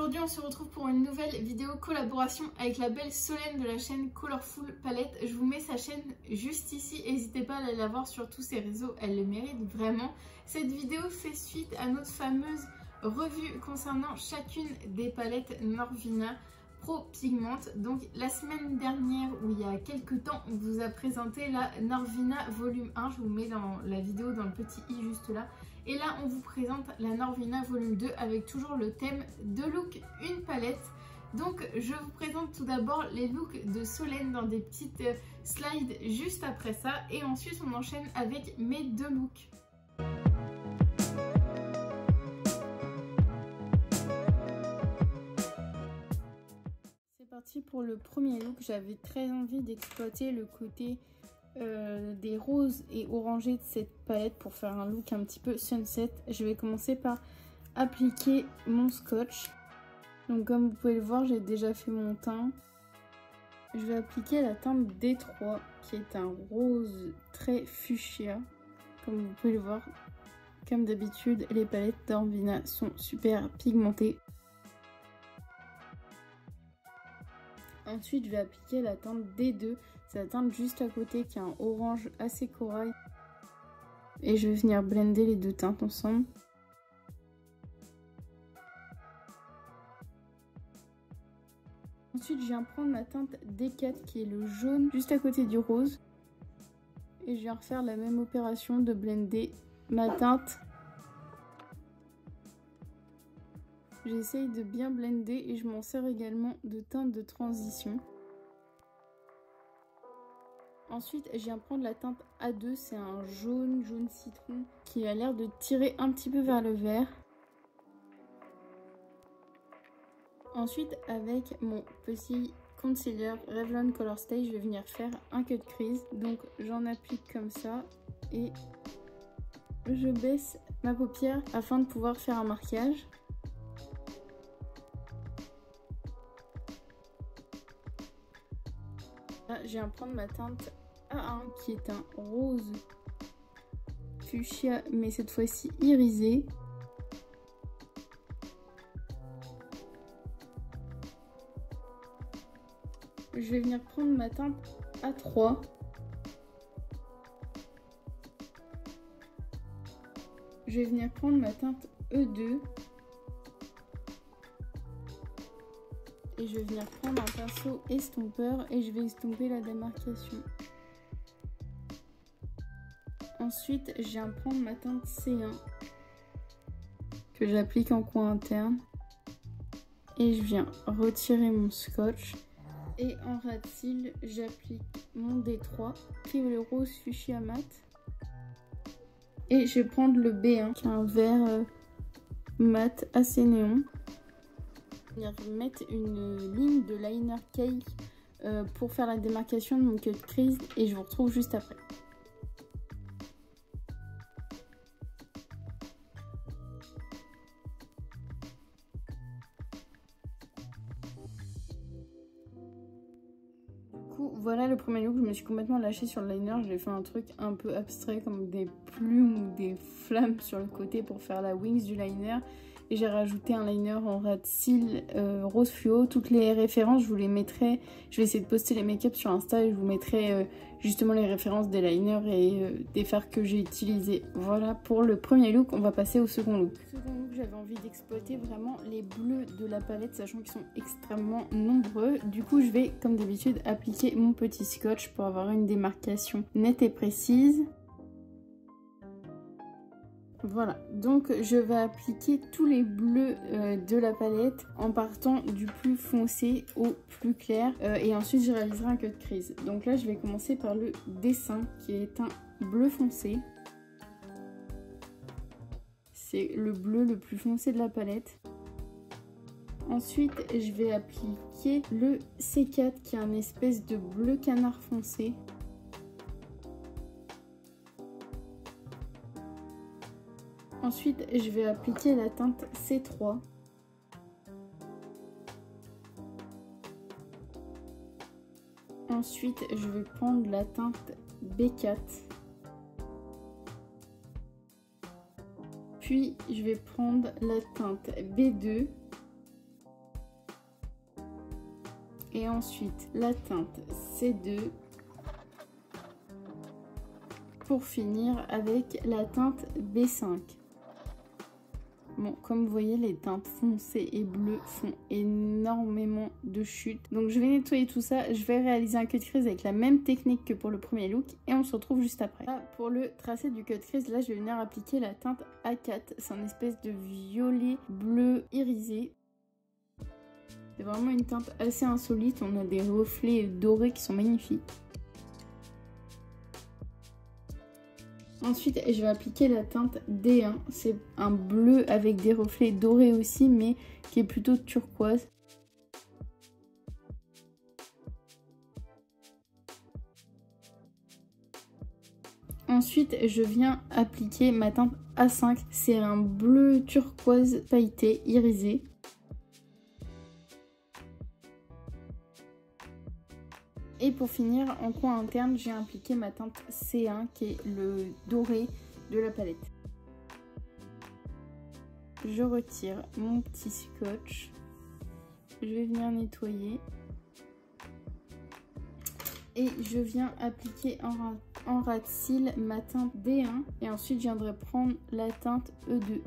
aujourd'hui on se retrouve pour une nouvelle vidéo collaboration avec la belle Solène de la chaîne Colorful Palette. Je vous mets sa chaîne juste ici, n'hésitez pas à aller la voir sur tous ses réseaux, elle le mérite vraiment. Cette vidéo fait suite à notre fameuse revue concernant chacune des palettes Norvina Pro Pigment. Donc la semaine dernière, ou il y a quelques temps, on vous a présenté la Norvina volume 1, je vous mets dans la vidéo dans le petit i juste là. Et là on vous présente la Norvina volume 2 avec toujours le thème de look une palette. Donc je vous présente tout d'abord les looks de Solène dans des petites slides juste après ça. Et ensuite on enchaîne avec mes deux looks. C'est parti pour le premier look. J'avais très envie d'exploiter le côté des roses et orangés de cette palette pour faire un look un petit peu sunset. Je vais commencer par appliquer mon scotch. Donc comme vous pouvez le voir, j'ai déjà fait mon teint. Je vais appliquer la teinte D3 qui est un rose très fuchsia. Comme vous pouvez le voir, comme d'habitude, les palettes Norvina sont super pigmentées. Ensuite, je vais appliquer la teinte D2. C'est la teinte juste à côté qui a un orange assez corail. Et je vais venir blender les deux teintes ensemble. Ensuite, je viens prendre ma teinte D4 qui est le jaune juste à côté du rose. Et je viens refaire la même opération de blender ma teinte. J'essaye de bien blender et je m'en sers également de teinte de transition. Ensuite, je viens prendre la teinte A2, c'est un jaune citron qui a l'air de tirer un petit peu vers le vert. Ensuite, avec mon petit concealer Revlon Color Stay, je vais venir faire un cut crease. Donc j'en applique comme ça et je baisse ma paupière afin de pouvoir faire un marquage. Là, je viens prendre ma teinte A1 qui est un rose fuchsia mais cette fois-ci irisé. Je vais venir prendre ma teinte A3. Je vais venir prendre ma teinte E2. Et je vais venir prendre un pinceau estompeur et je vais estomper la démarcation. Ensuite, je viens prendre ma teinte C1 que j'applique en coin interne. Et je viens retirer mon scotch. Et en ras de cils, j'applique mon D3 qui est le rose fuchsia mat. Et je vais prendre le B1 qui est un vert mat assez néon. Je vais venir mettre une ligne de liner cake pour faire la démarcation de mon cut crease et je vous retrouve juste après. Voilà le premier look, je me suis complètement lâchée sur le liner, j'ai fait un truc un peu abstrait comme des plumes ou des flammes sur le côté pour faire la wings du liner. Et j'ai rajouté un liner en ras de cils rose fluo. Toutes les références, je vous les mettrai. Je vais essayer de poster les make-up sur Insta et je vous mettrai justement les références des liners et des fards que j'ai utilisés. Voilà pour le premier look. On va passer au second look. Second look, j'avais envie d'exploiter vraiment les bleus de la palette, sachant qu'ils sont extrêmement nombreux. Du coup, je vais, comme d'habitude, appliquer mon petit scotch pour avoir une démarcation nette et précise. Voilà, donc je vais appliquer tous les bleus de la palette en partant du plus foncé au plus clair et ensuite je réaliserai un cut crease. Donc là je vais commencer par le dessin qui est un bleu foncé. C'est le bleu le plus foncé de la palette. Ensuite je vais appliquer le C4 qui est un espèce de bleu canard foncé. Ensuite, je vais appliquer la teinte C3. Ensuite, je vais prendre la teinte B4. Puis, je vais prendre la teinte B2. et ensuite la teinte C2 pour finir avec la teinte B5. Bon, comme vous voyez, les teintes foncées et bleues font énormément de chute. Donc je vais nettoyer tout ça, je vais réaliser un cut crease avec la même technique que pour le premier look et on se retrouve juste après. Là, pour le tracé du cut crease, là je vais venir appliquer la teinte A4. C'est une espèce de violet bleu irisé. C'est vraiment une teinte assez insolite, on a des reflets dorés qui sont magnifiques. Ensuite, je vais appliquer la teinte D1. C'est un bleu avec des reflets dorés aussi, mais qui est plutôt turquoise. Ensuite, je viens appliquer ma teinte A5. C'est un bleu turquoise pailleté, irisé. Et pour finir, en coin interne, j'ai appliqué ma teinte C1 qui est le doré de la palette. Je retire mon petit scotch. Je vais venir nettoyer. Et je viens appliquer en ras de cils ma teinte D1. Et ensuite, je viendrai prendre la teinte E2.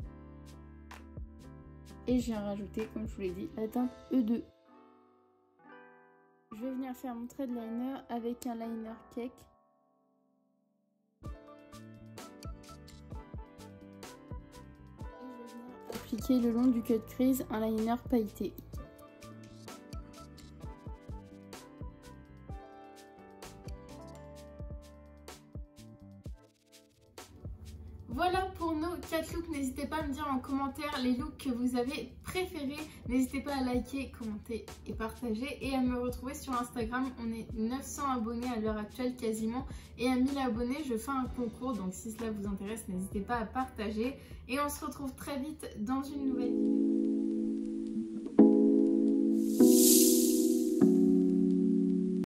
Et je viens rajouter, comme je vous l'ai dit, la teinte E2. Je vais venir faire mon trait de liner avec un liner cake. Et je vais venir appliquer le long du cut crease un liner pailleté. Voilà pour nos 4 looks. N'hésitez pas à me dire en commentaire les looks que vous avez préférés. N'hésitez pas à liker, commenter et partager. Et à me retrouver sur Instagram. On est 900 abonnés à l'heure actuelle quasiment. Et à 1000 abonnés, je fais un concours. Donc si cela vous intéresse, n'hésitez pas à partager. Et on se retrouve très vite dans une nouvelle vidéo.